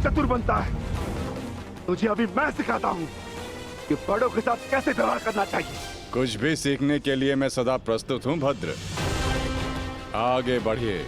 चतुर बनता है। तुझे अभी मैं सिखाता हूँ कि बड़ों के साथ कैसे व्यवहार करना चाहिए। कुछ भी सीखने के लिए मैं सदा प्रस्तुत हूँ भद्र। आगे बढ़िए।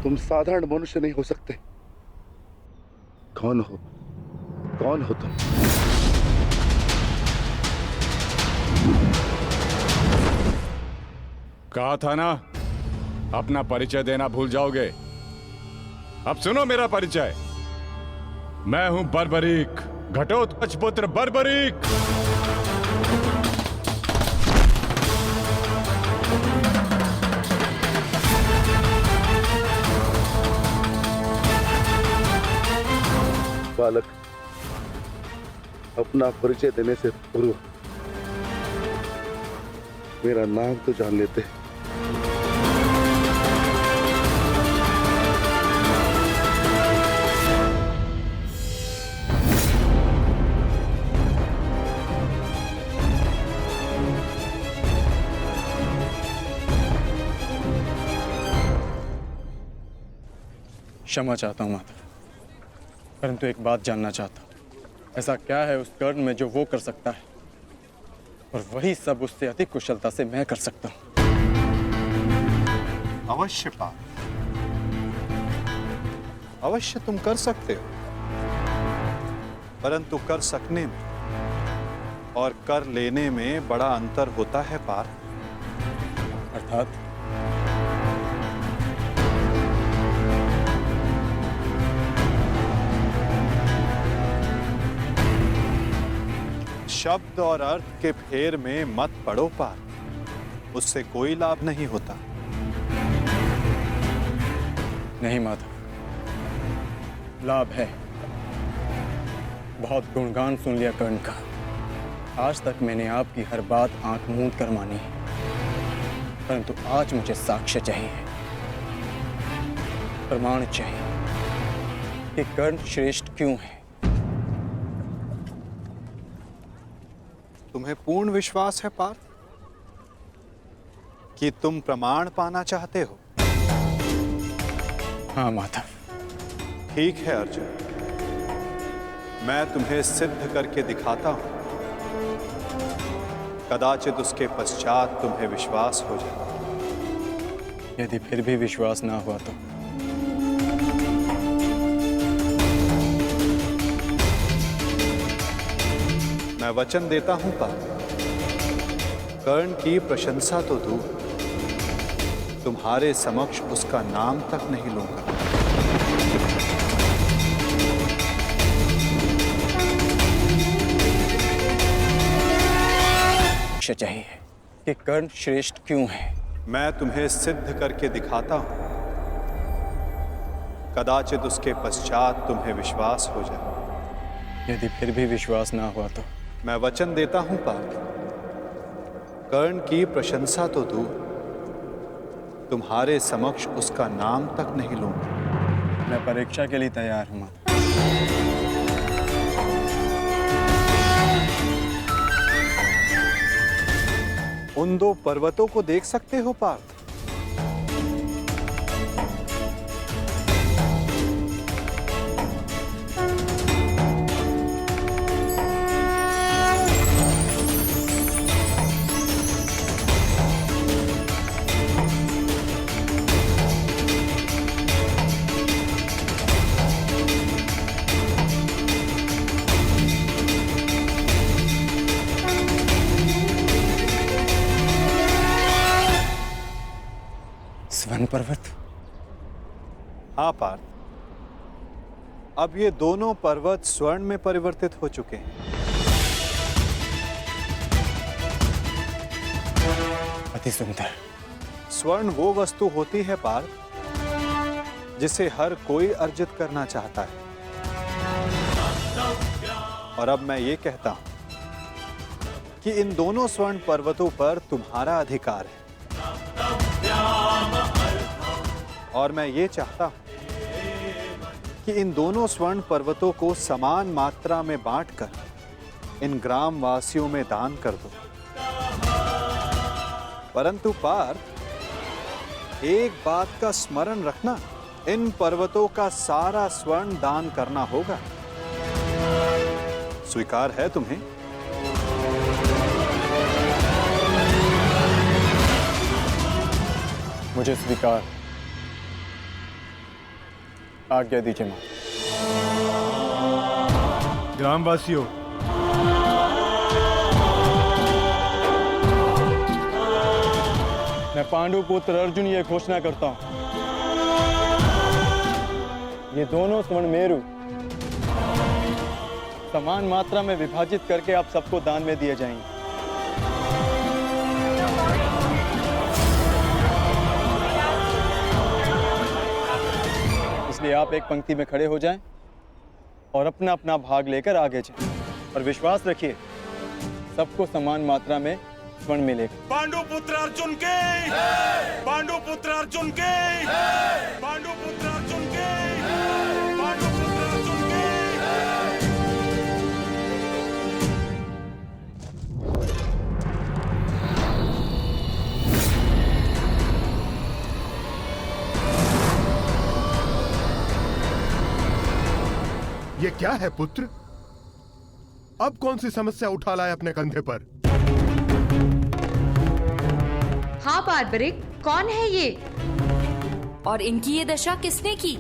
तुम साधारण मनुष्य नहीं हो सकते। कौन हो? कौन हो तुम? कहा था ना, अपना परिचय देना भूल जाओगे। अब सुनो मेरा परिचय। मैं हूं बर्बरीक, घटोत्कच पुत्र बर्बरीक। बालक, अपना परिचय देने से पूर्व मेरा नाम तो जान लेते। क्षमा चाहता हूं माता, परंतु एक बात जानना चाहता हूं। ऐसा क्या है उस कर्ण में जो वो कर सकता है और वही सब उससे अधिक कुशलता से मैं कर सकता हूं? अवश्य पार्थ, अवश्य तुम कर सकते हो, परंतु कर सकने में और कर लेने में बड़ा अंतर होता है पार्थ। अर्थात? शब्द और अर्थ के फेर में मत पड़ो पार्थ, उससे कोई लाभ नहीं होता। नहीं माता, लाभ है। बहुत गुणगान सुन लिया कर्ण का। आज तक मैंने आपकी हर बात आंख मूंद कर मानी है, परंतु आज मुझे साक्ष्य चाहिए, प्रमाण चाहिए कि कर्ण श्रेष्ठ क्यों है। तुम्हें पूर्ण विश्वास है पार्थ कि तुम प्रमाण पाना चाहते हो? हाँ माता। ठीक है अर्जुन, मैं तुम्हें सिद्ध करके दिखाता हूं। कदाचित उसके पश्चात तुम्हें विश्वास हो जाए। यदि फिर भी विश्वास ना हुआ तो? मैं वचन देता हूं पार्थ, कर्ण की प्रशंसा तो दूर, तुम्हारे समक्ष उसका नाम तक नहीं लूंगा। चाहिए कि कर्ण श्रेष्ठ क्यों है। मैं तुम्हें सिद्ध करके दिखाता हूं, कदाचित उसके पश्चात तुम्हें विश्वास हो जाए। यदि फिर भी विश्वास ना हुआ तो? मैं वचन देता हूं पार्थ, कर्ण की प्रशंसा तो दूर, तुम्हारे समक्ष उसका नाम तक नहीं लूंगा। मैं परीक्षा के लिए तैयार हूं माता। उन दो पर्वतों को देख सकते हो पार्थ? स्वर्ण पर्वत। हाँ पार्थ, अब ये दोनों पर्वत स्वर्ण में परिवर्तित हो चुके हैं। अति सुंदर। स्वर्ण वो वस्तु होती है पार्थ जिसे हर कोई अर्जित करना चाहता है। और अब मैं ये कहता हूं कि इन दोनों स्वर्ण पर्वतों पर तुम्हारा अधिकार है। और मैं ये चाहता हूं कि इन दोनों स्वर्ण पर्वतों को समान मात्रा में बांटकर इन ग्राम वासियों में दान कर दो। परंतु पार्थ, एक बात का स्मरण रखना, इन पर्वतों का सारा स्वर्ण दान करना होगा। स्वीकार है तुम्हें? मुझे स्वीकार। आज्ञा दीजिए मां। ग्रामवासियों, मैं पांडु पुत्र अर्जुन ये घोषणा करता हूं, ये दोनों स्वर्ण मेरु समान मात्रा में विभाजित करके आप सबको दान में दिए जाएंगे। इसलिए आप एक पंक्ति में खड़े हो जाएं और अपना अपना भाग लेकर आगे जाएं। और विश्वास रखिए, सबको समान मात्रा में स्वर्ण मिलेगा। पांडु पुत्र अर्जुन के, पांडु पुत्र अर्जुन के, पांडु पुत्र अर्जुन के, पांडु पुत्र अर्जुन के। ये क्या है पुत्र? अब कौन सी समस्या उठा लाए अपने कंधे पर? हाँ बार्बरिक, कौन है ये? और इनकी ये दशा किसने की?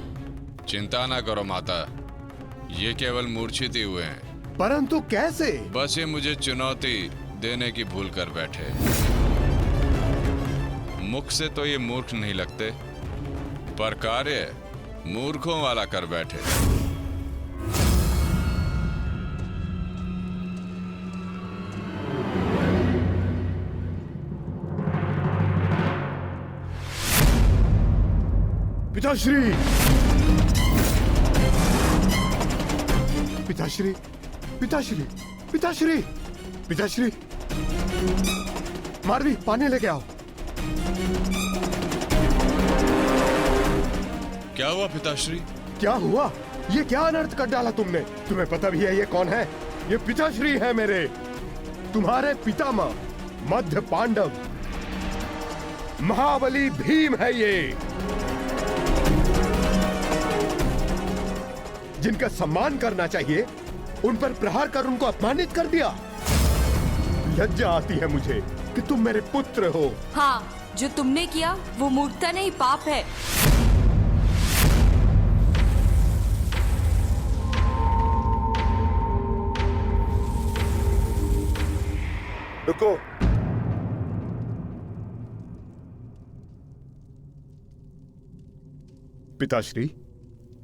चिंता ना करो माता, ये केवल मूर्छित ही हुए हैं। परंतु कैसे? बस ये मुझे चुनौती देने की भूल कर बैठे। मुख से तो ये मूर्ख नहीं लगते, पर कार्य मूर्खों वाला कर बैठे। पिताश्री, पिताश्री, पिताश्री, पिताश्री, पिताश्री, मारवी, पानी लेके आओ। क्या हुआ पिताश्री? क्या हुआ? ये क्या अनर्थ कर डाला तुमने? तुम्हें पता भी है ये कौन है? ये पिताश्री है मेरे, तुम्हारे पितामह मध्य पांडव महाबली भीम है ये, जिनका सम्मान करना चाहिए उन पर प्रहार कर उनको अपमानित कर दिया। लज्जा आती है मुझे कि तुम मेरे पुत्र हो। हाँ, जो तुमने किया वो मूर्खता नहीं, पाप है। रुको, पिताश्री,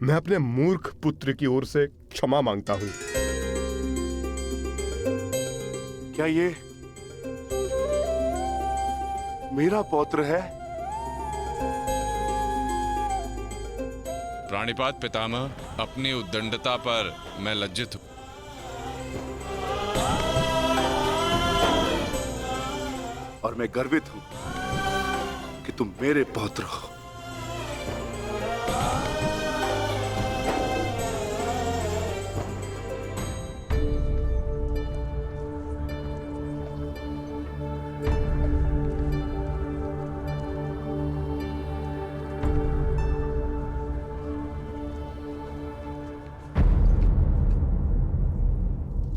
मैं अपने मूर्ख पुत्र की ओर से क्षमा मांगता हूं। क्या ये मेरा पौत्र है? प्राणिपात पितामह, अपनी उद्दंडता पर मैं लज्जित हूं। और मैं गर्वित हूं कि तुम मेरे पौत्र हो।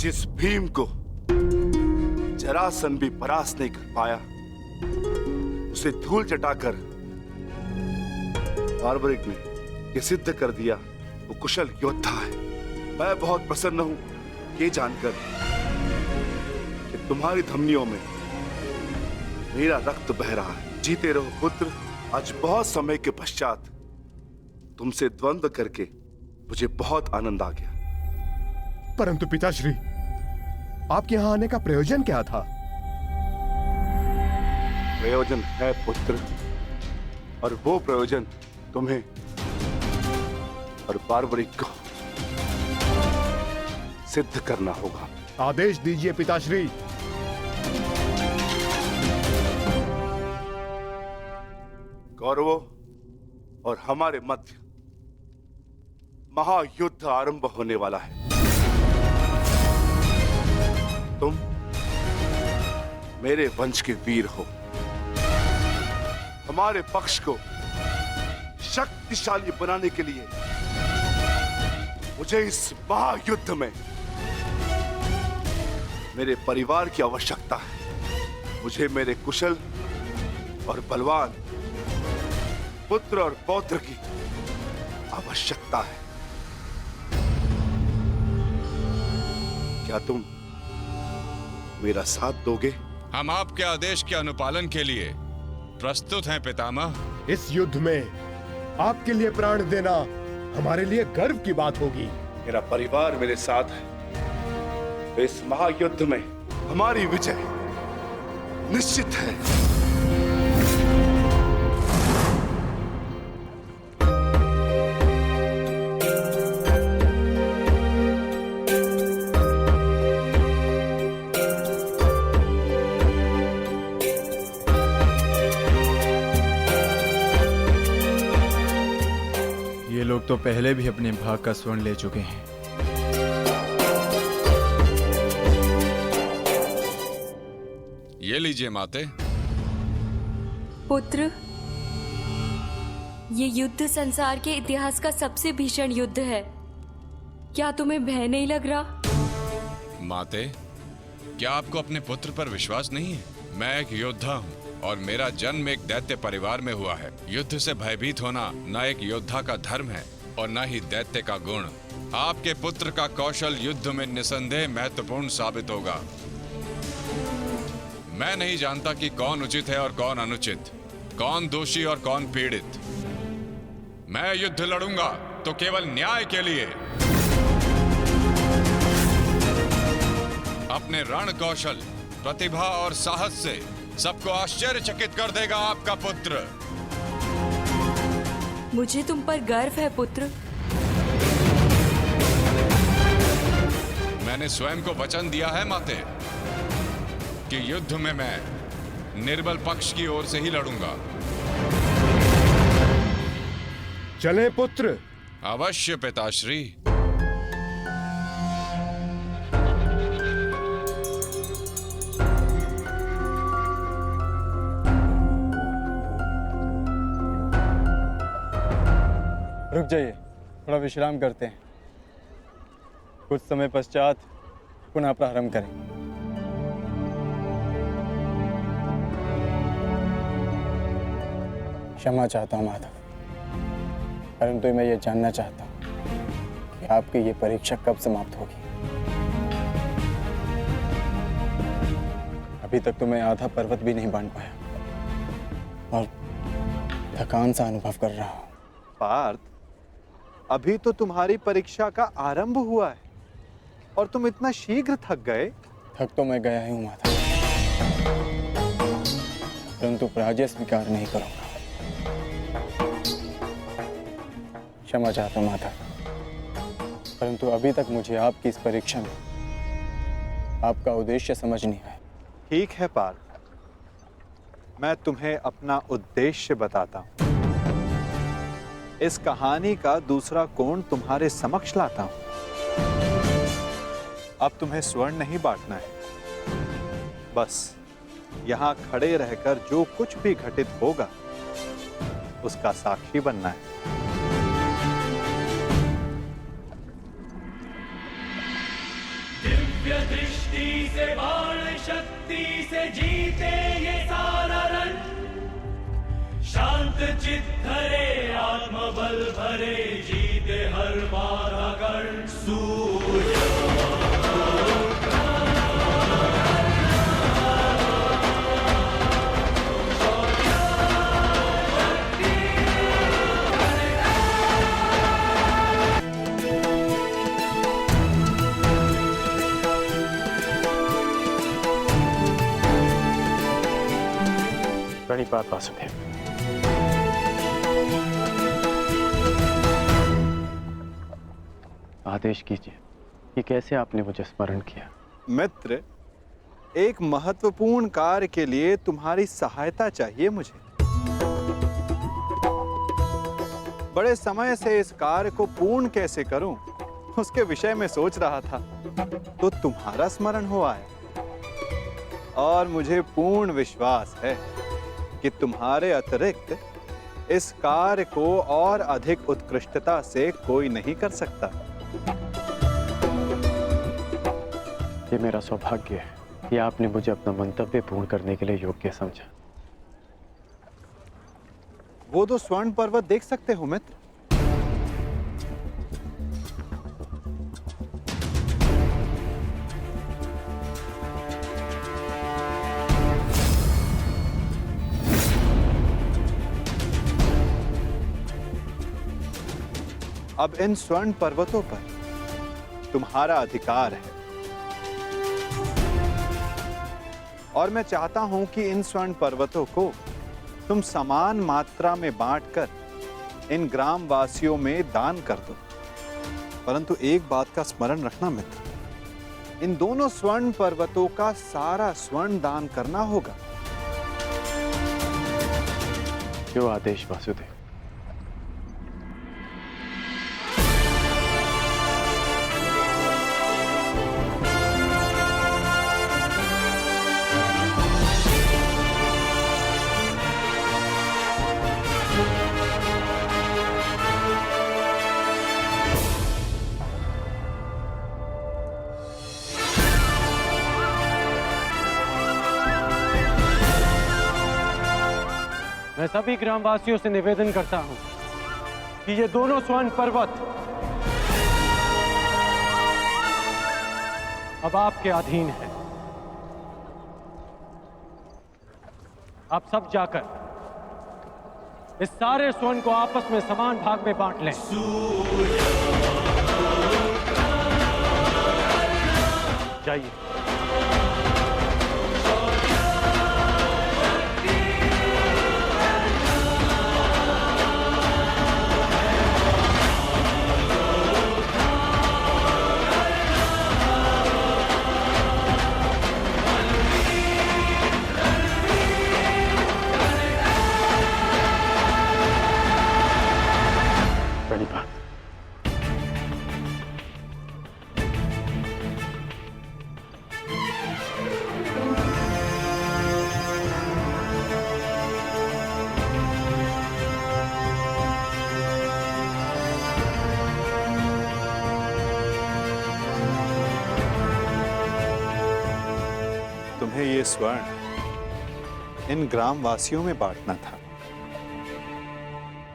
जिस भीम को जरासंध भी परास्त नहीं कर पाया, उसे धूल चटाकर बार्बरिक ने यह सिद्ध कर दिया वो कुशल योद्धा है। मैं बहुत प्रसन्न हूं ये जानकर कि तुम्हारी धमनियों में मेरा रक्त बह रहा है। जीते रहो पुत्र। आज बहुत समय के पश्चात तुमसे द्वंद्व करके मुझे बहुत आनंद आ गया। परंतु पिताश्री, आपके यहां आने का प्रयोजन क्या था? प्रयोजन है पुत्र, और वो प्रयोजन तुम्हें और बार्बरिक को सिद्ध करना होगा। आदेश दीजिए पिताश्री। कौरवों और हमारे मध्य महायुद्ध आरंभ होने वाला है। तुम मेरे वंश के वीर हो। हमारे पक्ष को शक्तिशाली बनाने के लिए मुझे इस महायुद्ध में मेरे परिवार की आवश्यकता है। मुझे मेरे कुशल और बलवान पुत्र और पौत्र की आवश्यकता है। क्या तुम मेरा साथ दोगे? हम आपके आदेश के अनुपालन के लिए प्रस्तुत हैं पितामह। इस युद्ध में आपके लिए प्राण देना हमारे लिए गर्व की बात होगी। मेरा परिवार मेरे साथ है, तो इस महायुद्ध में हमारी विजय निश्चित है। ये लोग तो पहले भी अपने भाग का स्वर्ण ले चुके हैं। ये लीजिए माते। पुत्र, ये युद्ध संसार के इतिहास का सबसे भीषण युद्ध है। क्या तुम्हें भय नहीं लग रहा? माते, क्या आपको अपने पुत्र पर विश्वास नहीं है? मैं एक योद्धा हूँ और मेरा जन्म एक दैत्य परिवार में हुआ है। युद्ध से भयभीत होना न एक योद्धा का धर्म है और न ही दैत्य का गुण। आपके पुत्र का कौशल युद्ध में निसंदेह महत्वपूर्ण साबित होगा। मैं नहीं जानता कि कौन उचित है और कौन अनुचित, कौन दोषी और कौन पीड़ित। मैं युद्ध लड़ूंगा तो केवल न्याय के लिए। अपने रण कौशल, प्रतिभा और साहस से सबको आश्चर्यचकित कर देगा आपका पुत्र। मुझे तुम पर गर्व है पुत्र। मैंने स्वयं को वचन दिया है माते कि युद्ध में मैं निर्बल पक्ष की ओर से ही लड़ूंगा। चलें पुत्र। अवश्य पिताश्री। रुक जाइए, थोड़ा विश्राम करते हैं। कुछ समय पश्चात पुनः प्रारंभ करेंगे। क्षमा चाहता हूँ माधव, परंतु मैं ये जानना चाहता हूँ कि आपकी ये परीक्षा कब समाप्त होगी। अभी तक तो मैं आधा पर्वत भी नहीं बांध पाया और थकान सा अनुभव कर रहा हूँ। पार्थ, अभी तो तुम्हारी परीक्षा का आरंभ हुआ है और तुम इतना शीघ्र थक गए। थक तो मैं गया ही हूँ माधव, परंतु पराजय स्वीकार नहीं करूंगा। क्षमा चाहता हूँ माधव, परंतु अभी तक मुझे आपकी इस परीक्षा में आपका उद्देश्य समझ नहीं आया। ठीक है पार्थ, मैं तुम्हें अपना उद्देश्य बताता हूँ। इस कहानी का दूसरा कोण तुम्हारे समक्ष लाता हूँ। अब तुम्हें स्वर्ण नहीं बांटना है, बस यहाँ खड़े रहकर जो कुछ भी घटित होगा उसका साक्षी बनना है। दिव्य से जीते ये सारा रण, शांत चित धरे आत्मबल भरे, जीते हर बाधा गण। सूर्य प्रणिपात वासुदेव। आदेश कीजिए कि कैसे आपने मुझे स्मरण किया। मित्र, एक महत्वपूर्ण कार्य के लिए तुम्हारी सहायता चाहिए मुझे। बड़े समय से इस कार्य को पूर्ण कैसे करूं, उसके विषय में सोच रहा था, तो तुम्हारा स्मरण हो आया। और मुझे पूर्ण विश्वास है कि तुम्हारे अतिरिक्त इस कार्य को और अधिक उत्कृष्टता से कोई नहीं कर सकता। ये मेरा सौभाग्य है कि आपने मुझे अपना मंतव्य पूर्ण करने के लिए योग्य समझा। वो तो स्वर्ण पर्वत देख सकते हो मित्र। अब इन स्वर्ण पर्वतों पर तुम्हारा अधिकार है, और मैं चाहता हूं कि इन स्वर्ण पर्वतों को तुम समान मात्रा में बांटकर इन ग्राम वासियों में दान कर दो। परंतु एक बात का स्मरण रखना मित्र, इन दोनों स्वर्ण पर्वतों का सारा स्वर्ण दान करना होगा। जो आदेश वासुदेव। मैं सभी ग्रामवासियों से निवेदन करता हूं कि ये दोनों स्वर्ण पर्वत अब आपके अधीन है। आप सब जाकर इस सारे स्वर्ण को आपस में समान भाग में बांट लें। जाइए। तुम्हें ये स्वर्ण इन ग्राम वासियों में बांटना था,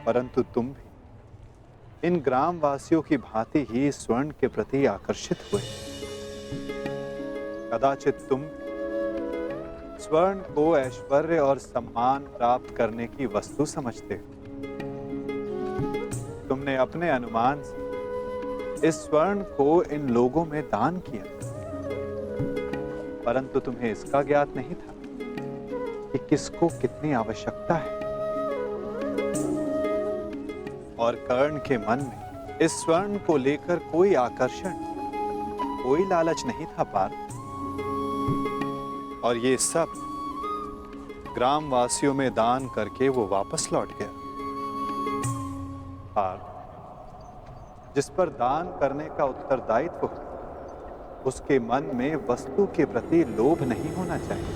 परंतु तुम भी इन ग्राम वासियों की भांति ही स्वर्ण के प्रति आकर्षित हुए। कदाचित तुम स्वर्ण को ऐश्वर्य और सम्मान प्राप्त करने की वस्तु समझते हो। तुमने अपने अनुमान से इस स्वर्ण को इन लोगों में दान किया, परंतु तुम्हें इसका ज्ञात नहीं था कि किसको कितनी आवश्यकता है। और कर्ण के मन में इस स्वर्ण को लेकर कोई आकर्षण, कोई लालच नहीं था पार्थ। और ये सब ग्राम वासियों में दान करके वो वापस लौट गया। पार्थ, जिस पर दान करने का उत्तरदायित्व हो, उसके मन में वस्तु के प्रति लोभ नहीं होना चाहिए।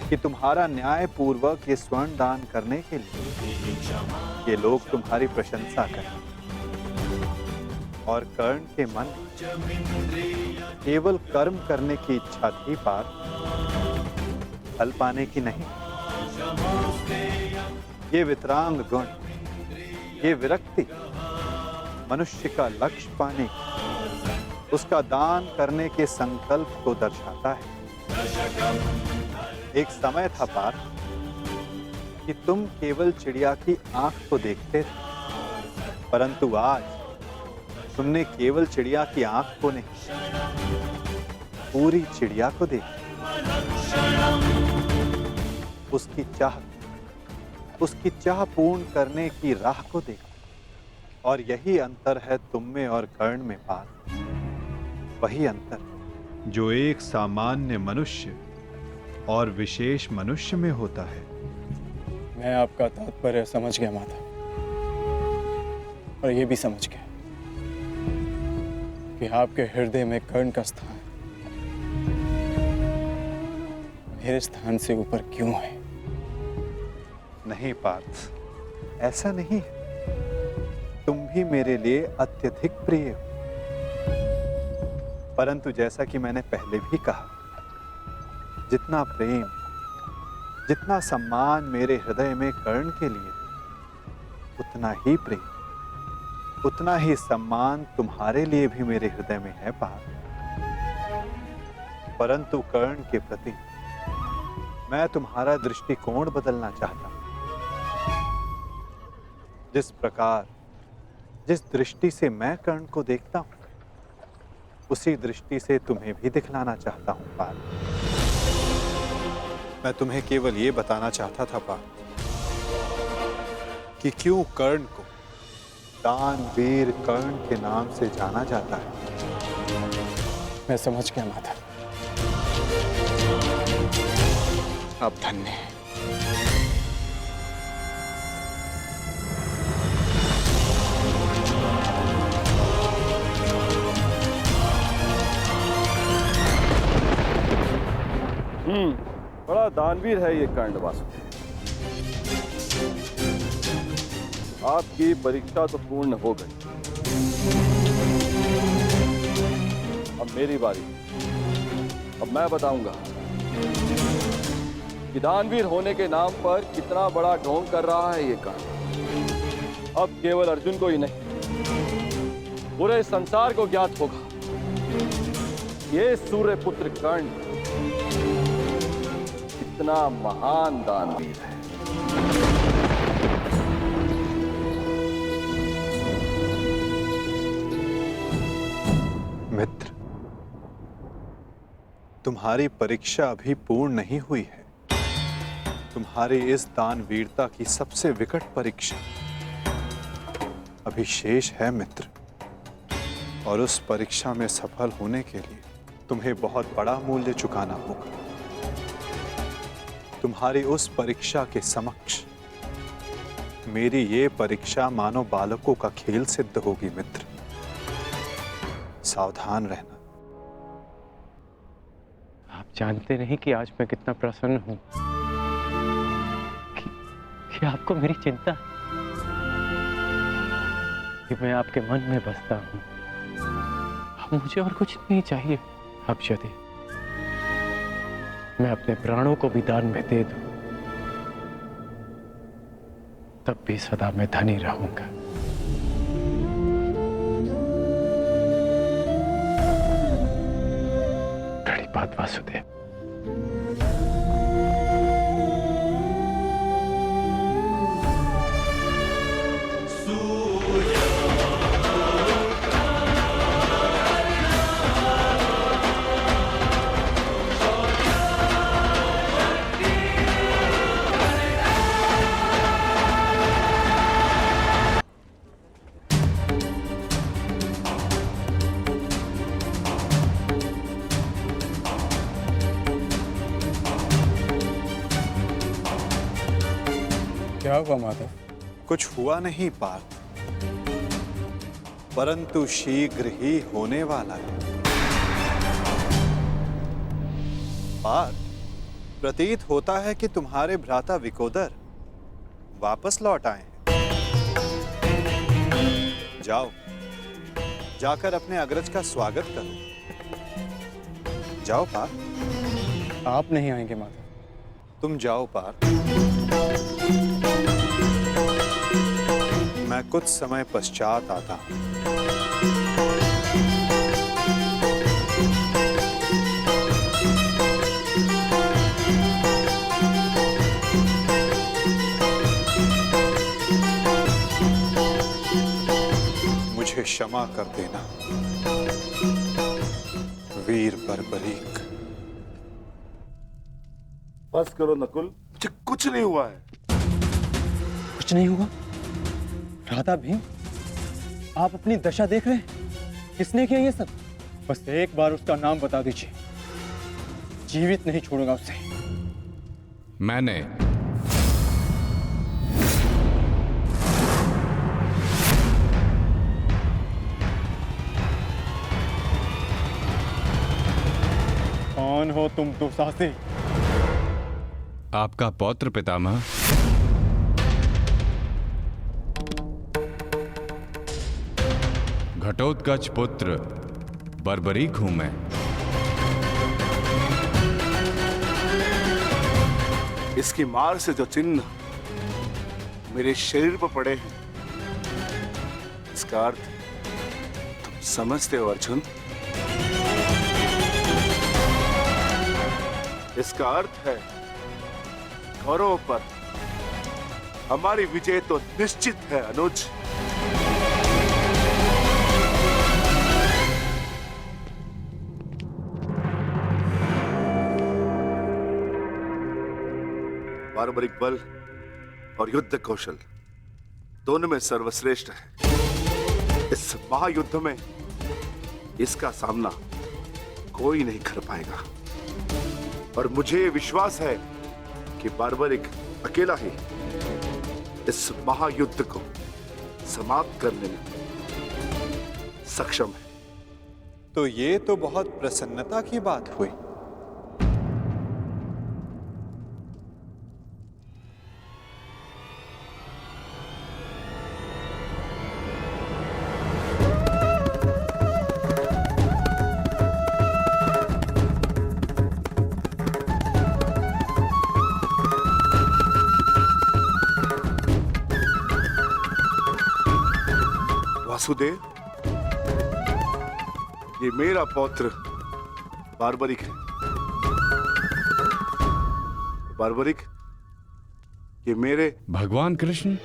कि तुम्हारा न्याय पूर्वक ये स्वर्ण दान करने के लिए ये लोग तुम्हारी प्रशंसा करें। और कर्ण के मन केवल कर्म करने की इच्छा थी पार्थ, फल पाने की नहीं। ये वितरांग गुण, ये विरक्ति मनुष्य का लक्ष्य पाने की, उसका दान करने के संकल्प को दर्शाता है। एक समय था पार्थ कि तुम केवल चिड़िया की आंख को देखते थे, परंतु आज तुमने केवल चिड़िया की आंख को नहीं, पूरी चिड़िया को देखा। उसकी चाह पूर्ण करने की राह को देखा। और यही अंतर है तुम में और कर्ण में पार्थ। वही अंतर जो एक सामान्य मनुष्य और विशेष मनुष्य में होता है। मैं आपका तात्पर्य समझ गया माता, और ये भी समझ गया कि आपके हृदय में कर्ण का स्थान मेरे स्थान से ऊपर क्यों है। नहीं पार्थ, ऐसा नहीं है। तुम भी मेरे लिए अत्यधिक प्रिय हो, परंतु जैसा कि मैंने पहले भी कहा, जितना प्रेम, जितना सम्मान मेरे हृदय में कर्ण के लिए, उतना ही प्रेम, उतना ही सम्मान तुम्हारे लिए भी मेरे हृदय में है पार्थ। परंतु कर्ण के प्रति मैं तुम्हारा दृष्टिकोण बदलना चाहता हूं। जिस प्रकार, जिस दृष्टि से मैं कर्ण को देखता हूं, उसी दृष्टि से तुम्हें भी दिखलाना चाहता हूं पार्थ। मैं तुम्हें केवल ये बताना चाहता था पार्थ कि क्यों कर्ण को दानवीर कर्ण के नाम से जाना जाता है। मैं समझ गया माता, आप धन्य हैं। बड़ा दानवीर है ये कर्ण वासुदेव। आपकी परीक्षा तो पूर्ण हो गई, अब मेरी बारी। अब मैं बताऊंगा कि दानवीर होने के नाम पर कितना बड़ा ढोंग कर रहा है ये कर्ण। अब केवल अर्जुन को ही नहीं, पूरे संसार को ज्ञात होगा ये सूर्यपुत्र कर्ण कितना महान दानवीर है। मित्र, तुम्हारी परीक्षा अभी पूर्ण नहीं हुई है। तुम्हारी इस दानवीरता की सबसे विकट परीक्षा अभी शेष है मित्र। और उस परीक्षा में सफल होने के लिए तुम्हें बहुत बड़ा मूल्य चुकाना होगा। तुम्हारी उस परीक्षा के समक्ष मेरी ये परीक्षा मानो बालकों का खेल सिद्ध होगी मित्र। सावधान रहना। आप जानते नहीं कि आज मैं कितना प्रसन्न हूं कि आपको मेरी चिंता है, कि मैं आपके मन में बसता हूं। अब मुझे और कुछ नहीं चाहिए। अब यदि मैं अपने प्राणों को भी दान में दे दूं, तब भी सदा मैं धनी रहूंगा। बड़ी बात वासुदेव। क्या हुआ माधव? कुछ हुआ नहीं पार्थ, परंतु शीघ्र ही होने वाला है। पार्थ, प्रतीत होता है कि तुम्हारे भ्राता विकोदर वापस लौट आए हैं। जाओ, जाकर अपने अग्रज का स्वागत करो। जाओ पार। आप नहीं आएंगे माता। तुम जाओ पार। मैं कुछ समय पश्चात आता हूं। मुझे क्षमा कर देना वीर बर्बरीक। बस करो नकुल, मुझे कुछ नहीं हुआ है। कुछ नहीं हुआ? राधा भीम, आप अपनी दशा देख रहे हैं? किसने किया ये सब? बस एक बार उसका नाम बता दीजिए, जीवित नहीं छोड़ूंगा उसे। मैंने। कौन हो तुम दुस्साहसी? आपका पौत्र पितामह। घटोत्कच पुत्र बर्बरीक हूं मैं। इसकी मार से जो चिन्ह मेरे शरीर पर पड़े हैं, इसका अर्थ तुम समझते हो अर्जुन? इसका अर्थ है कौरवों पर हमारी विजय तो निश्चित है अनुज। बार्बरिक बल और युद्ध कौशल दोनों में सर्वश्रेष्ठ है। इस महायुद्ध में इसका सामना कोई नहीं कर पाएगा और मुझे विश्वास है कि बार्बरिक अकेला ही इस महायुद्ध को समाप्त करने में सक्षम है। तो ये तो बहुत प्रसन्नता की बात हुई। वासुदेव, ये मेरा पौत्र बार्बरिक है। बार्बरिक, ये मेरे भगवान कृष्ण।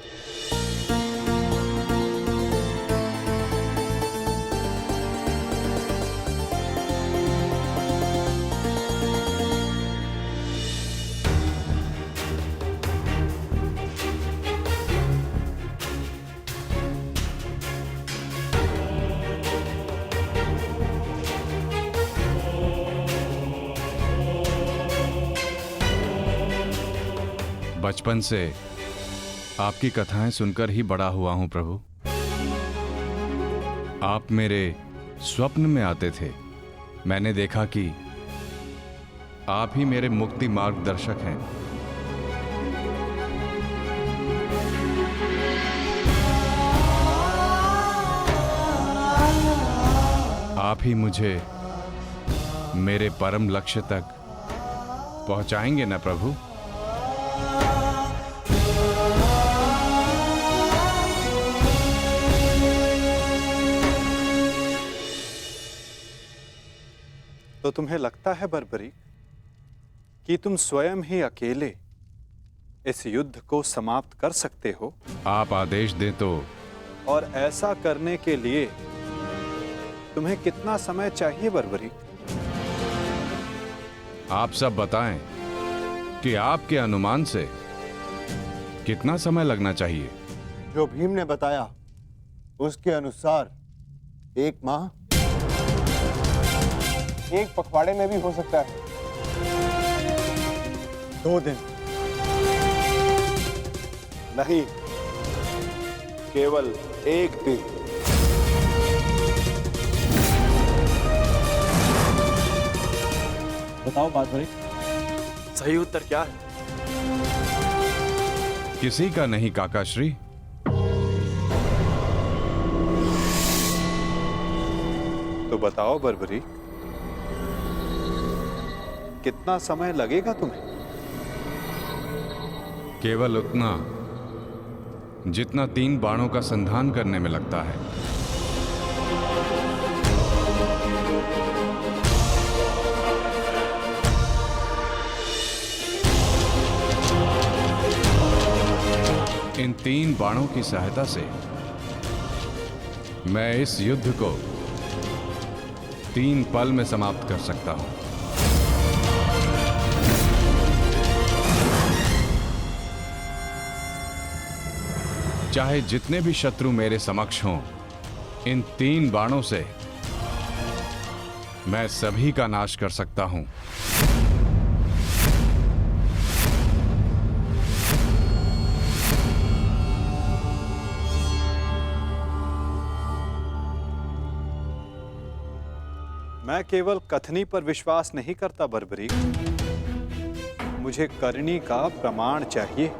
बचपन से आपकी कथाएं सुनकर ही बड़ा हुआ हूं प्रभु। आप मेरे स्वप्न में आते थे। मैंने देखा कि आप ही मेरे मुक्ति मार्गदर्शक हैं। आप ही मुझे मेरे परम लक्ष्य तक पहुंचाएंगे ना प्रभु? तो तुम्हें लगता है बर्बरीक कि तुम स्वयं ही अकेले इस युद्ध को समाप्त कर सकते हो? आप आदेश दें तो। और ऐसा करने के लिए तुम्हें कितना समय चाहिए बर्बरीक? आप सब बताएं कि आपके अनुमान से कितना समय लगना चाहिए? जो भीम ने बताया उसके अनुसार 1 माह, 1 पखवाड़े में भी हो सकता है। 2 दिन नहीं, केवल 1 दिन। बताओ बार्बरिक, सही उत्तर क्या है? किसी का नहीं काकाश्री। तो बताओ बर्बरी, कितना समय लगेगा तुम्हें? केवल उतना जितना 3 बाणों का संधान करने में लगता है। इन 3 बाणों की सहायता से मैं इस युद्ध को 3 पल में समाप्त कर सकता हूं। चाहे जितने भी शत्रु मेरे समक्ष हों, इन 3 बाणों से मैं सभी का नाश कर सकता हूं। मैं केवल कथनी पर विश्वास नहीं करता बर्बरी, मुझे करनी का प्रमाण चाहिए।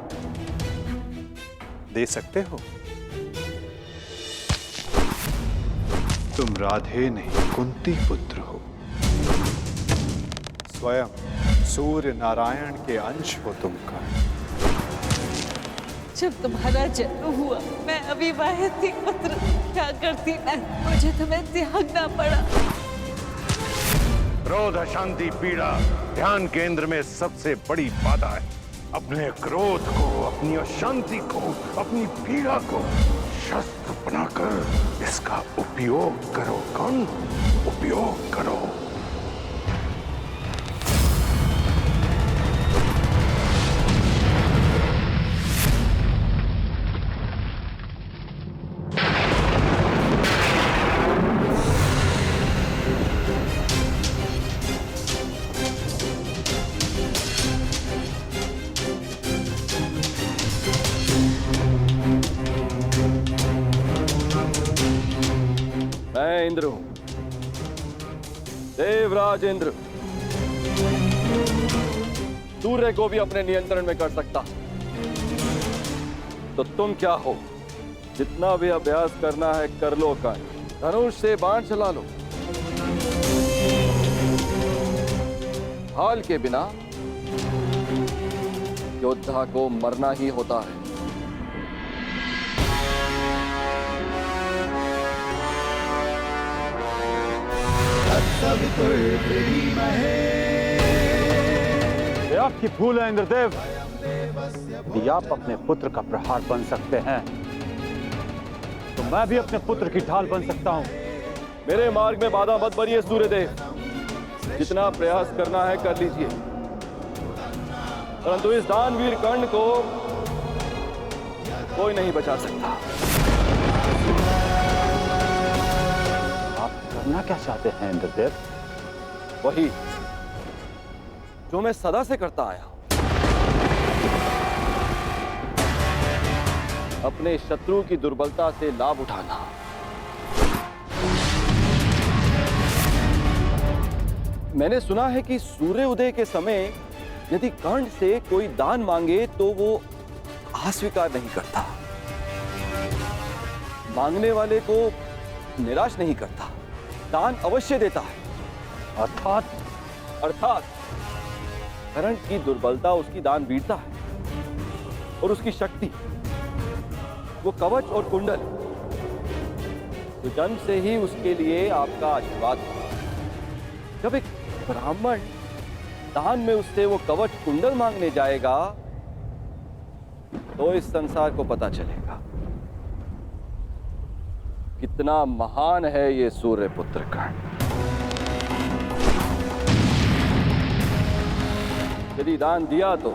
दे सकते हो? तुम राधे नहीं कुंती पुत्र हो, स्वयं सूर्य नारायण के अंश हो तुम का। जब तुम्हारा जन्म हुआ मैं अविवाहित थी पुत्र, क्या करती मैं, मुझे तुम्हें त्यागना पड़ा। क्रोध, अशांति, पीड़ा ध्यान केंद्र में सबसे बड़ी बाधा है। अपने क्रोध को, अपनी अशांति को, अपनी पीड़ा को शस्त्र बनाकर इसका उपयोग करो। कौन उपयोग करो? मैं इंद्र हूं, देवराज इंद्र। सूर्य को भी अपने नियंत्रण में कर सकता। तो तुम क्या हो? जितना भी अभ्यास करना है कर लो। का धनुष से बाण चला लो। हाल के बिना योद्धा को मरना ही होता है। ये आपकी भूल है इंद्रदेव। यदि आप अपने पुत्र का प्रहार बन सकते हैं तो मैं भी अपने पुत्र की ढाल बन सकता हूं। मेरे मार्ग में बाधा मत बनिए सूर्यदेव। जितना प्रयास करना है कर लीजिए, परंतु इस दानवीर कर्ण को कोई नहीं बचा सकता। आप करना क्या चाहते हैं इंद्रदेव? वही जो मैं सदा से करता आया हूं, अपने शत्रु की दुर्बलता से लाभ उठाना। मैंने सुना है कि सूर्य उदय के समय यदि कर्ण से कोई दान मांगे तो वो अस्वीकार नहीं करता, मांगने वाले को निराश नहीं करता, दान अवश्य देता है। अर्थात कर्ण की दुर्बलता उसकी दान वीरता है और उसकी शक्ति वो कवच और कुंडल, तो जन्म से ही उसके लिए आपका आशीर्वाद है। जब एक ब्राह्मण दान में उससे वो कवच कुंडल मांगने जाएगा तो इस संसार को पता चलेगा कितना महान है ये सूर्य पुत्र कर्ण। यदि दान दिया तो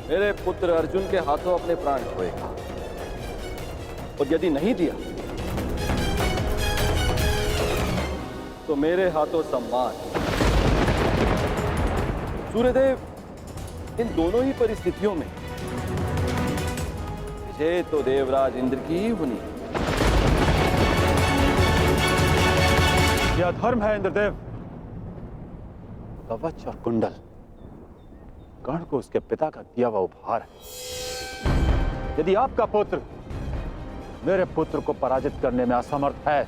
मेरे पुत्र अर्जुन के हाथों अपने प्राण खोएगा, और यदि नहीं दिया तो मेरे हाथों सम्मान। सूर्यदेव, इन दोनों ही परिस्थितियों में विजय तो देवराज इंद्र की ही होनी है। यह धर्म है इंद्रदेव। कवच और कुंडल कर्ण को उसके पिता का दिया हुआ उपहार है। यदि आपका पुत्र मेरे पुत्र को पराजित करने में असमर्थ है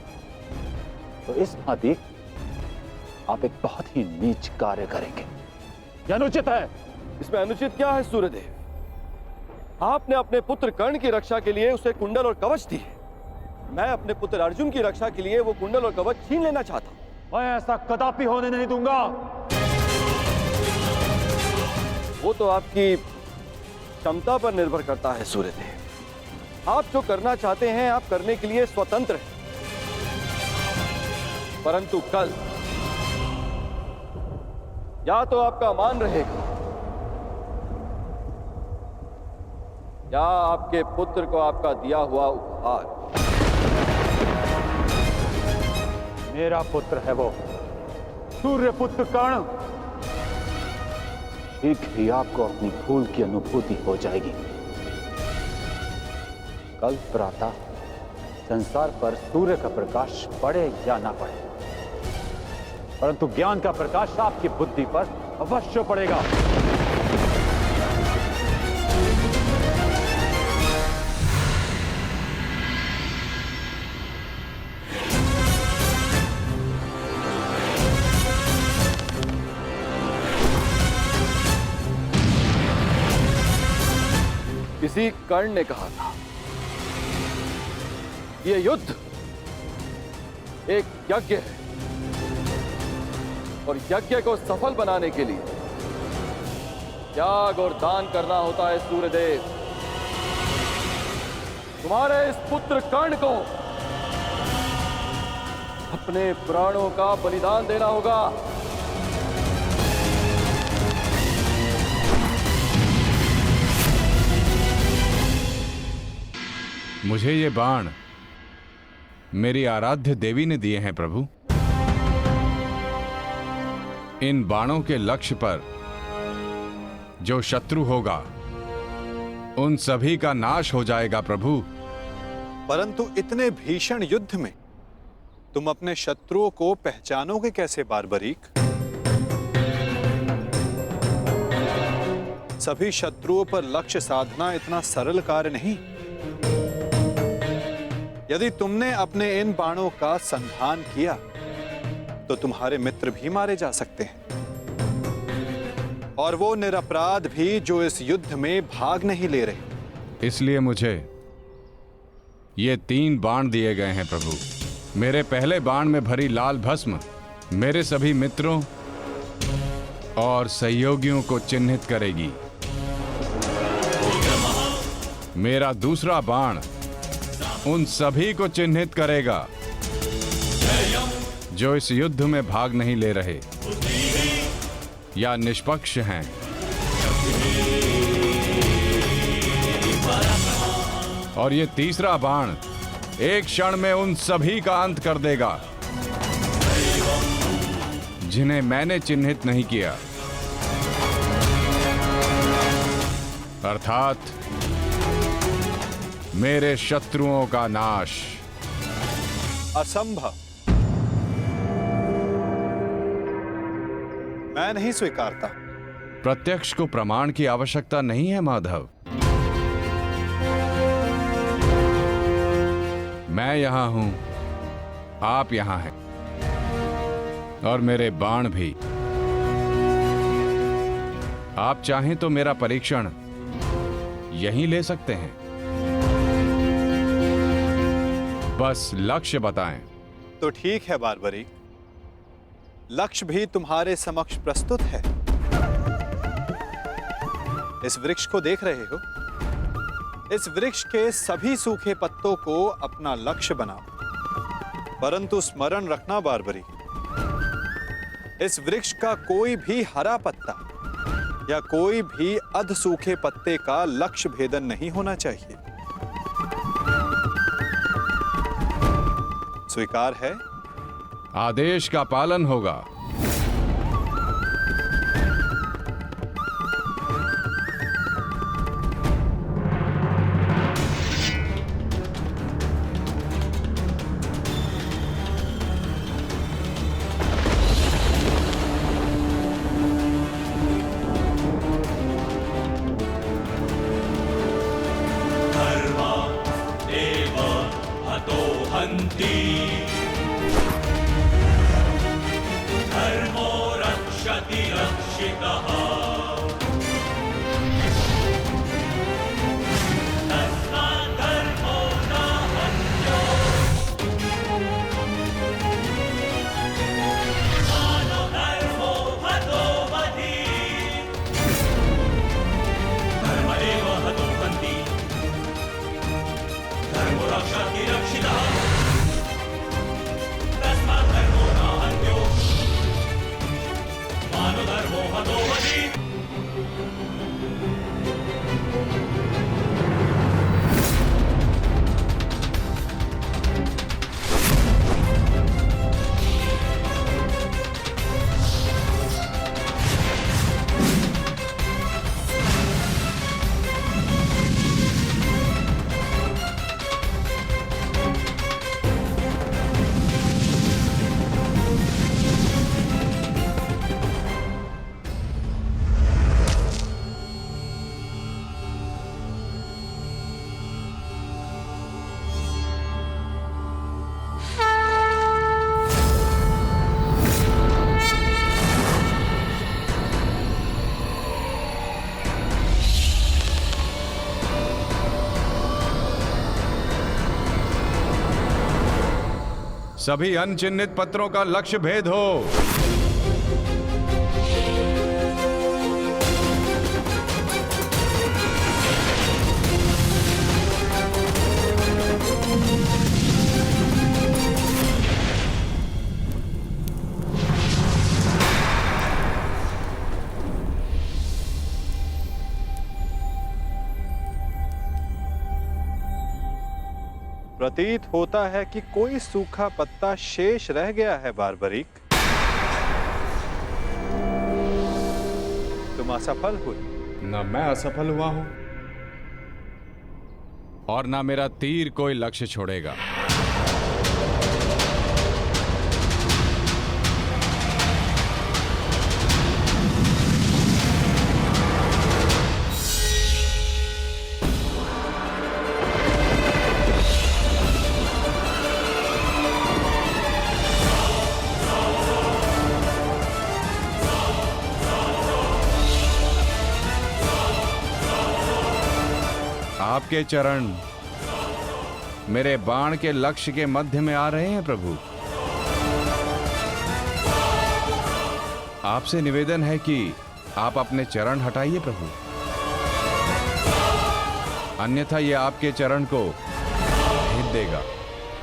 तो इस भांति आप एक बहुत ही नीच कार्य करेंगे। यह अनुचित है। इसमें अनुचित क्या है सूर्यदेव? आपने अपने पुत्र कर्ण की रक्षा के लिए उसे कुंडल और कवच दिए। मैं अपने पुत्र अर्जुन की रक्षा के लिए वो कुंडल और कवच छीन लेना चाहता हूं। मैं ऐसा कदापि होने नहीं दूंगा। वो तो आपकी क्षमता पर निर्भर करता है सूर्यदेव। आप जो करना चाहते हैं आप करने के लिए स्वतंत्र हैं, परंतु कल या तो आपका मान रहेगा या आपके पुत्र को आपका दिया हुआ उपहार। मेरा पुत्र है वो, सूर्य पुत्र कर्ण। शीघ्र ही आपको अपनी भूल की अनुभूति हो जाएगी। कल प्रातः संसार पर सूर्य का प्रकाश पड़े या ना पड़े, परंतु ज्ञान का प्रकाश आपकी बुद्धि पर अवश्य पड़ेगा। किसी कर्ण ने कहा था, यह युद्ध एक यज्ञ है और यज्ञ को सफल बनाने के लिए त्याग और दान करना होता है। सूर्यदेव, तुम्हारे इस पुत्र कर्ण को अपने प्राणों का बलिदान देना होगा। मुझे ये बाण मेरी आराध्य देवी ने दिए हैं प्रभु। इन बाणों के लक्ष्य पर जो शत्रु होगा उन सभी का नाश हो जाएगा प्रभु। परंतु इतने भीषण युद्ध में तुम अपने शत्रुओं को पहचानोगे कैसे बार्बरीक? सभी शत्रुओं पर लक्ष्य साधना इतना सरल कार्य नहीं। यदि तुमने अपने इन बाणों का संधान किया तो तुम्हारे मित्र भी मारे जा सकते हैं, और वो निरपराध भी जो इस युद्ध में भाग नहीं ले रहे। इसलिए मुझे ये 3 बाण दिए गए हैं प्रभु। मेरे पहले बाण में भरी लाल भस्म मेरे सभी मित्रों और सहयोगियों को चिन्हित करेगी। मेरा दूसरा बाण उन सभी को चिन्हित करेगा जो इस युद्ध में भाग नहीं ले रहे या निष्पक्ष हैं। और ये तीसरा बाण एक क्षण में उन सभी का अंत कर देगा जिन्हें मैंने चिन्हित नहीं किया, अर्थात मेरे शत्रुओं का नाश। असंभव, मैं नहीं स्वीकारता। प्रत्यक्ष को प्रमाण की आवश्यकता नहीं है माधव। मैं यहां हूं, आप यहां हैं, और मेरे बाण भी। आप चाहें तो मेरा परीक्षण यहीं ले सकते हैं। बस लक्ष्य बताएं। तो ठीक है बार्बरी, लक्ष्य भी तुम्हारे समक्ष प्रस्तुत है। इस वृक्ष को देख रहे हो? इस वृक्ष के सभी सूखे पत्तों को अपना लक्ष्य बनाओ, परंतु स्मरण रखना बार्बरी, इस वृक्ष का कोई भी हरा पत्ता या कोई भी अध सूखे पत्ते का लक्ष्य भेदन नहीं होना चाहिए। स्वीकार है? आदेश का पालन होगा। धर्मो रक्षति रक्षितः तस्मात् धर्मो न हन्यो मानो धर्मो हतो वधि धर्मदेव हतो हन्ति धर्मो रक्षति रक्षितः तस्मात् धर्मो न हन्यो मानो धर्मो हतो वधि सभी अनचिन्हित पत्रों का लक्ष्य भेद हो। प्रतीत होता है कि कोई सूखा पत्ता शेष रह गया है बार्बरिक। तुम असफल हुए। न मैं असफल हुआ हूं और ना मेरा तीर कोई लक्ष्य छोड़ेगा। आपके चरण मेरे बाण के लक्ष्य के मध्य में आ रहे हैं प्रभु। आपसे निवेदन है कि आप अपने चरण हटाइए प्रभु, अन्यथा ये आपके चरण को भेद देगा।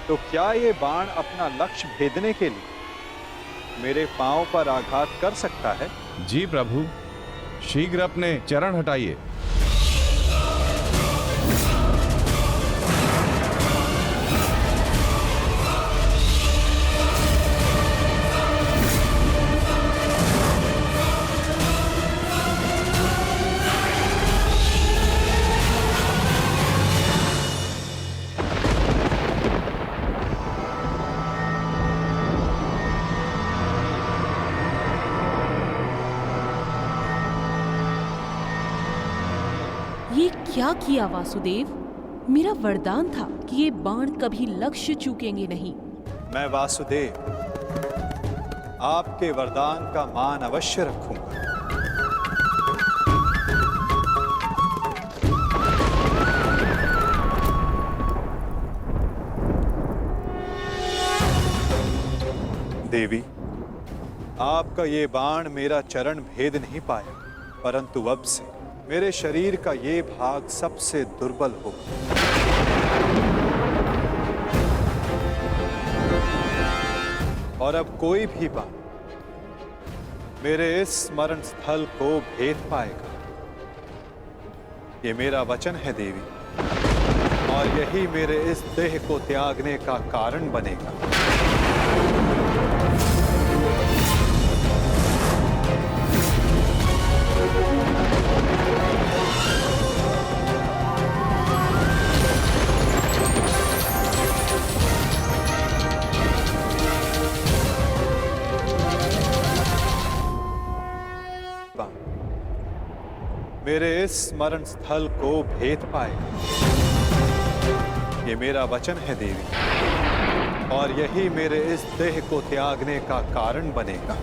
तो क्या ये बाण अपना लक्ष्य भेदने के लिए मेरे पांव पर आघात कर सकता है? जी प्रभु, शीघ्र अपने चरण हटाइए। ये क्या किया वासुदेव? मेरा वरदान था कि ये बाण कभी लक्ष्य चूकेंगे नहीं। मैं वासुदेव आपके वरदान का मान अवश्य रखूंगा। देवी, आपका ये बाण मेरा चरण भेद नहीं पाया, परंतु अब से मेरे शरीर का ये भाग सबसे दुर्बल होगा। और अब कोई भी बाण मेरे इस स्मरण स्थल को भेद पाएगा। ये मेरा वचन है देवी, और यही मेरे इस देह को त्यागने का कारण बनेगा। मेरे इस स्मरण स्थल को भेद पाएगा। ये मेरा वचन है देवी, और यही मेरे इस देह को त्यागने का कारण बनेगा।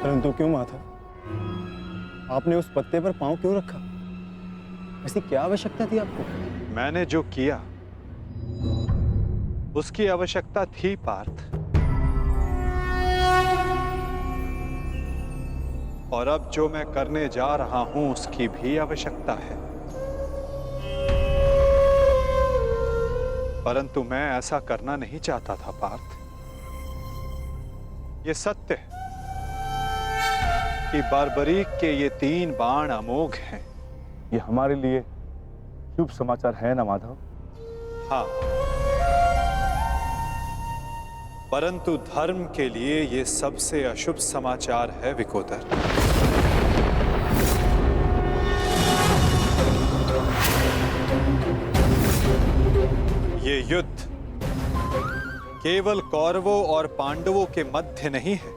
परंतु क्यों माता? आपने उस पत्ते पर पांव क्यों रखा? ऐसी क्या आवश्यकता थी आपको? मैंने जो किया उसकी आवश्यकता थी पार्थ, और अब जो मैं करने जा रहा हूं उसकी भी आवश्यकता है। परंतु मैं ऐसा करना नहीं चाहता था पार्थ। ये सत्य है कि बारबरीक के ये 3 बाण अमोघ हैं। ये हमारे लिए शुभ समाचार है ना माधव? हाँ, परंतु धर्म के लिए ये सबसे अशुभ समाचार है विकोदर। ये युद्ध केवल कौरवों और पांडवों के मध्य नहीं है।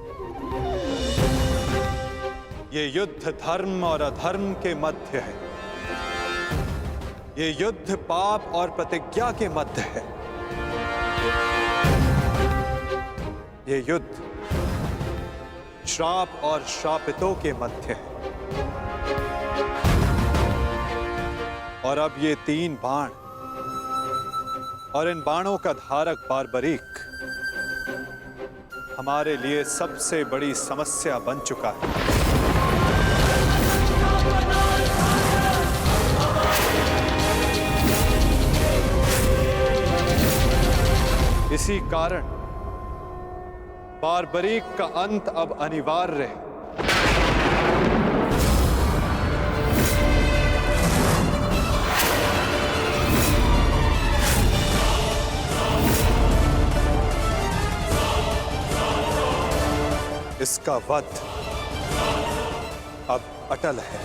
ये युद्ध धर्म और अधर्म के मध्य है। ये युद्ध पाप और प्रतिज्ञा के मध्य है। ये युद्ध श्राप और श्रापितों के मध्य है। और अब ये 3 बाण और इन बाणों का धारक बारबरीक हमारे लिए सबसे बड़ी समस्या बन चुका है। इसी कारण बारबरीक का अंत अब अनिवार्य है। इसका वध अब अटल है।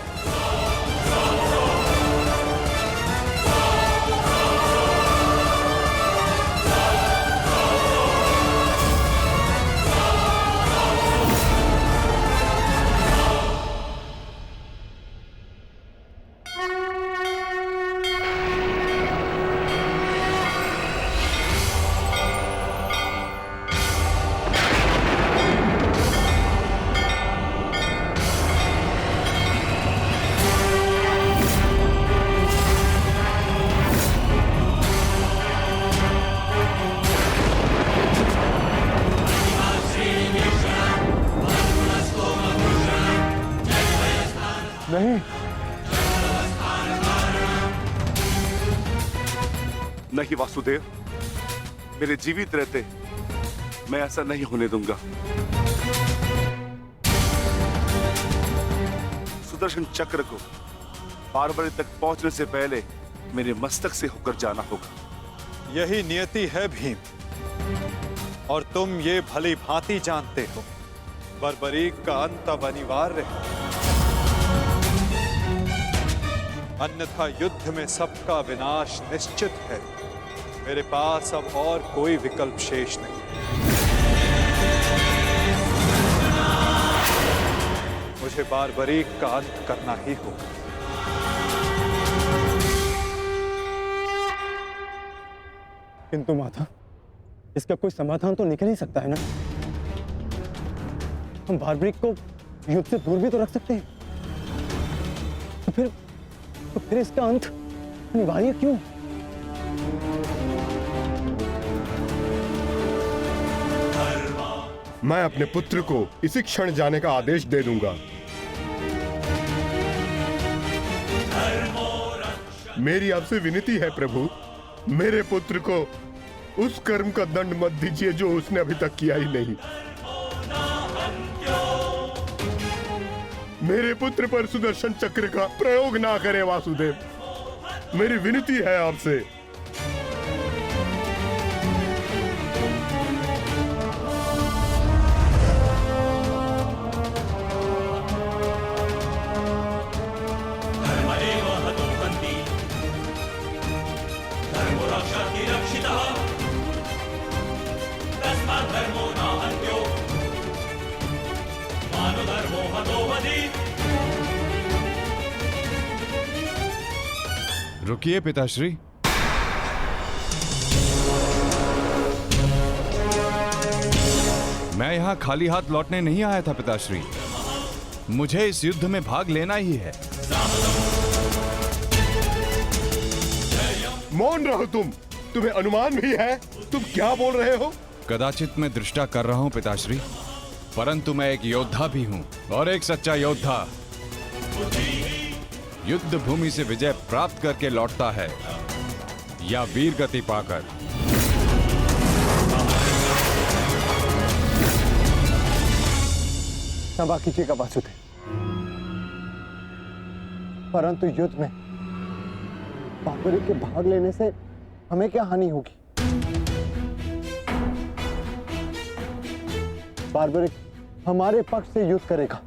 नहीं, नहीं वासुदेव, मेरे जीवित रहते मैं ऐसा नहीं होने दूंगा। सुदर्शन चक्र को बारबरी तक पहुंचने से पहले मेरे मस्तक से होकर जाना होगा। यही नियति है भीम, और तुम ये भली भांति जानते हो। बारबरीक का अंत अब अनिवार्य है, अन्यथा युद्ध में सबका विनाश निश्चित है। मेरे पास अब और कोई विकल्प शेष नहीं। मुझे बारबरीक का अंत करना ही होगा। किंतु माता, इसका कोई समाधान तो निकल ही सकता है ना? हम बारबरीक को युद्ध से दूर भी तो रख सकते हैं। तो फिर इसका अंत अनिवार्य क्यों? मैं अपने पुत्र को इसी क्षण जाने का आदेश दे दूंगा। मेरी आपसे विनती है प्रभु, मेरे पुत्र को उस कर्म का दंड मत दीजिए जो उसने अभी तक किया ही नहीं। मेरे पुत्र पर सुदर्शन चक्र का प्रयोग ना करें वासुदेव, मेरी विनती है आपसे। धर्मो रक्षति रक्षितः। रुकिए पिताश्री। मैं यहां खाली हाथ लौटने नहीं आया था पिताश्री। मुझे इस युद्ध में भाग लेना ही है। मौन रहो तुम। तुम्हें अनुमान भी है तुम क्या बोल रहे हो? कदाचित मैं दृष्टा कर रहा हूं पिताश्री, परंतु मैं एक योद्धा भी हूं, और एक सच्चा योद्धा युद्ध भूमि से विजय प्राप्त करके लौटता है या वीर गति पाकर। क्षमा कीजिएगा वासुदेव, परंतु युद्ध में बार्बरिक के भाग लेने से हमें क्या हानि होगी? बार्बरिक हमारे पक्ष से युद्ध करेगा,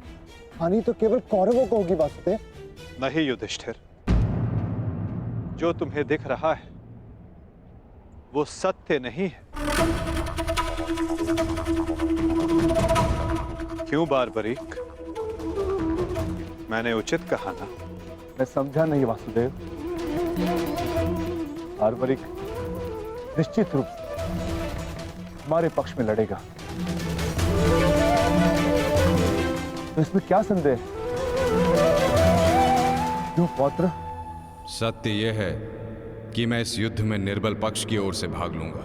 हानि तो केवल कौरवों को होगी वासुदेव। नहीं युधिष्ठिर, जो तुम्हें दिख रहा है वो सत्य नहीं है। क्यों बार्बरिक, मैंने उचित कहा ना? मैं समझा नहीं वासुदेव। बार्बरिक निश्चित रूप से हमारे पक्ष में लड़ेगा, तो इसमें क्या संदेह है? क्यों पौत्र? सत्य यह है कि मैं इस युद्ध में निर्बल पक्ष की ओर से भाग लूंगा।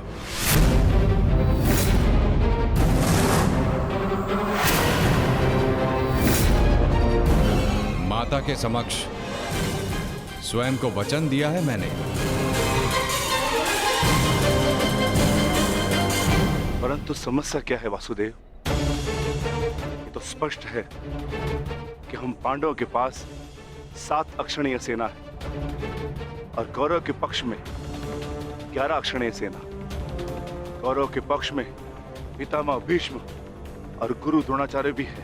माता के समक्ष स्वयं को वचन दिया है मैंने। परंतु समस्या क्या है वासुदेव? ये तो स्पष्ट है कि हम पांडवों के पास 7 अक्षणीय सेना है और कौरव के पक्ष में 11 अक्षणीय सेना। कौरव के पक्ष में पितामह भीष्म और गुरु द्रोणाचार्य भी है।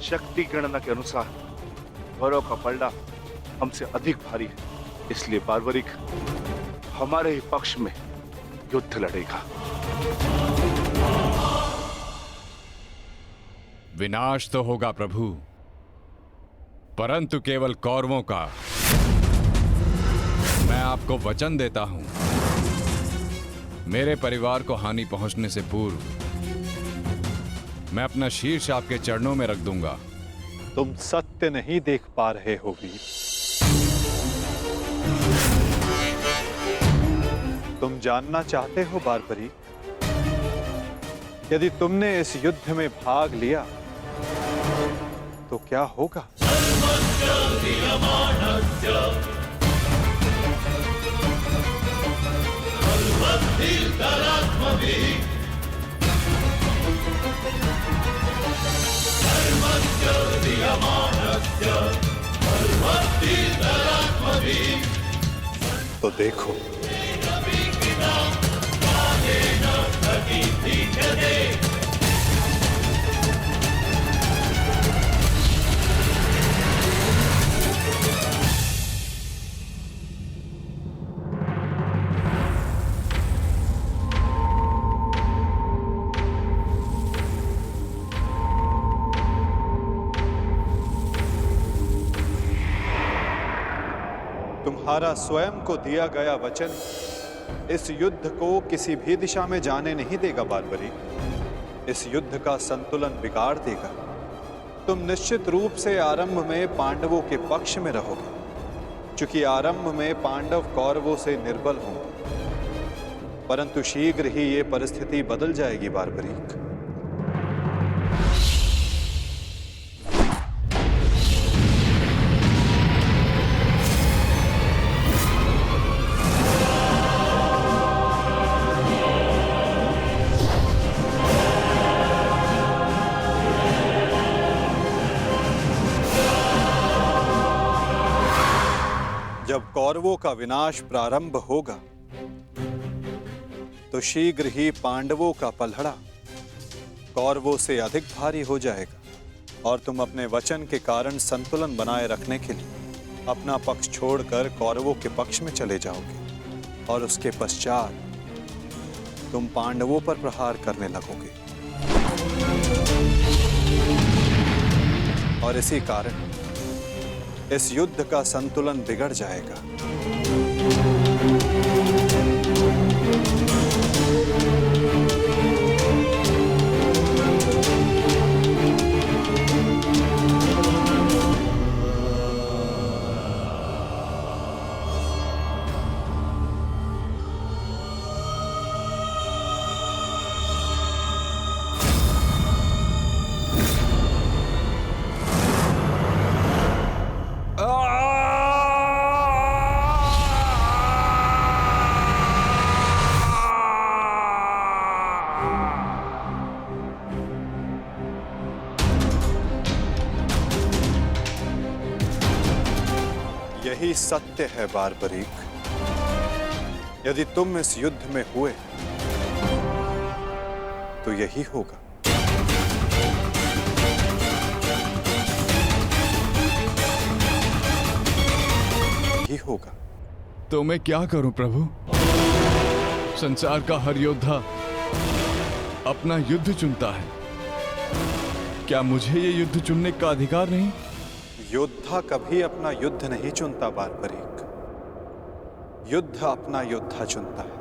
शक्ति गणना के अनुसार कौरव का पलड़ा हमसे अधिक भारी है, इसलिए बार्बरिक हमारे ही पक्ष में युद्ध लड़ेगा। विनाश तो होगा प्रभु, परंतु केवल कौरवों का। मैं आपको वचन देता हूं, मेरे परिवार को हानि पहुंचने से पूर्व मैं अपना शीर्ष आपके चरणों में रख दूंगा। तुम सत्य नहीं देख पा रहे हो वीर। तुम जानना चाहते हो बार्बरिक, यदि तुमने इस युद्ध में भाग लिया तो क्या होगा? तो देखो, तुम्हारा स्वयं को दिया गया वचन इस युद्ध को किसी भी दिशा में जाने नहीं देगा बार्बरिक। इस युद्ध का संतुलन बिगाड़ देगा। तुम निश्चित रूप से आरंभ में पांडवों के पक्ष में रहोगे, क्योंकि आरंभ में पांडव कौरवों से निर्बल होंगे, परंतु शीघ्र ही ये परिस्थिति बदल जाएगी बार्बरिक। जब कौरवों का विनाश प्रारंभ होगा तो शीघ्र ही पांडवों का पलड़ा कौरवों से अधिक भारी हो जाएगा और तुम अपने वचन के कारण संतुलन बनाए रखने के लिए अपना पक्ष छोड़कर कौरवों के पक्ष में चले जाओगे और उसके पश्चात तुम पांडवों पर प्रहार करने लगोगे। और इसी कारण इस युद्ध का संतुलन बिगड़ जाएगा। यही सत्य है बारबरीक। यदि तुम इस युद्ध में हुए तो यही होगा। यही होगा। तो मैं क्या करूं प्रभु? संसार का हर योद्धा अपना युद्ध चुनता है। क्या मुझे ये युद्ध चुनने का अधिकार नहीं? योद्धा कभी अपना युद्ध नहीं चुनता बारबरीक। युद्ध अपना योद्धा चुनता है।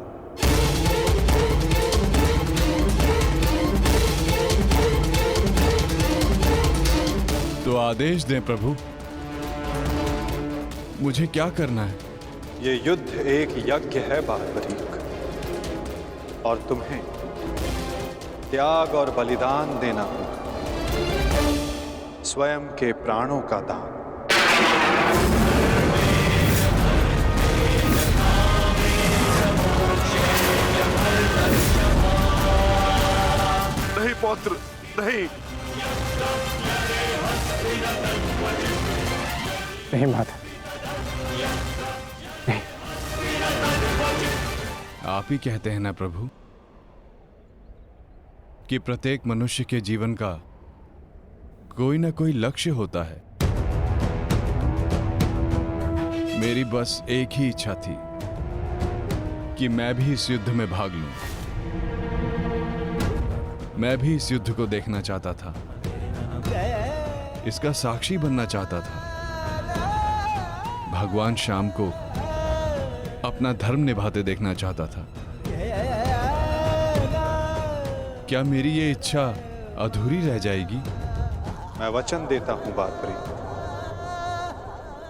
तो आदेश दें प्रभु, मुझे क्या करना है? ये युद्ध एक यज्ञ है बारबरीक, और तुम्हें त्याग और बलिदान देना होगा, स्वयं के प्राणों का दान। नहीं पौत्र, नहीं। नहीं माता, नहीं। आप ही कहते हैं ना प्रभु कि प्रत्येक मनुष्य के जीवन का कोई ना कोई लक्ष्य होता है। मेरी बस एक ही इच्छा थी कि मैं भी इस युद्ध में भाग लूं। मैं भी इस युद्ध को देखना चाहता था, इसका साक्षी बनना चाहता था, भगवान श्याम को अपना धर्म निभाते देखना चाहता था। क्या मेरी ये इच्छा अधूरी रह जाएगी? मैं वचन देता हूं बारबरीक,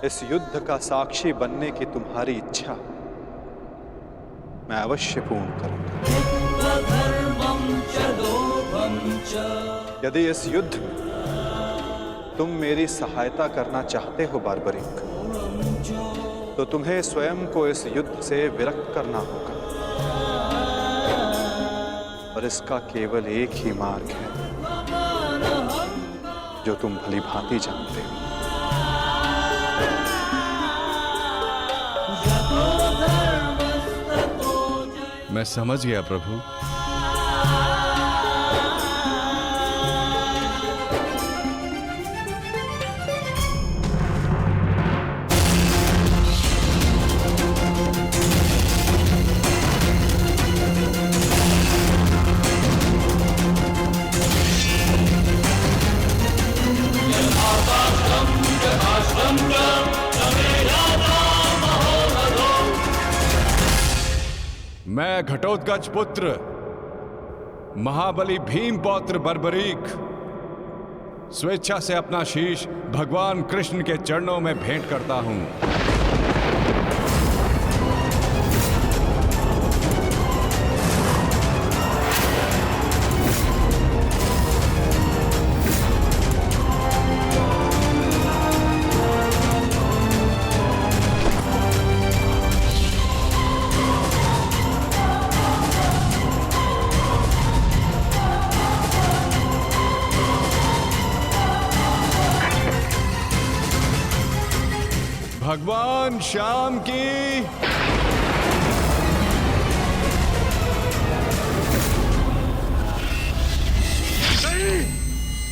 इस युद्ध का साक्षी बनने की तुम्हारी इच्छा मैं अवश्य पूर्ण करूंगा। यदि इस युद्ध में तुम मेरी सहायता करना चाहते हो बारबरीक, तो तुम्हें स्वयं को इस युद्ध से विरक्त करना होगा, और इसका केवल एक ही मार्ग है जो तुम भली भांति जानते हो। मैं समझ गया प्रभु। मैं घटोत्कच पुत्र महाबली भीम पौत्र बर्बरीक स्वेच्छा से अपना शीश भगवान कृष्ण के चरणों में भेंट करता हूं। भगवान श्याम की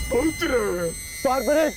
पुत्र बारबरीक,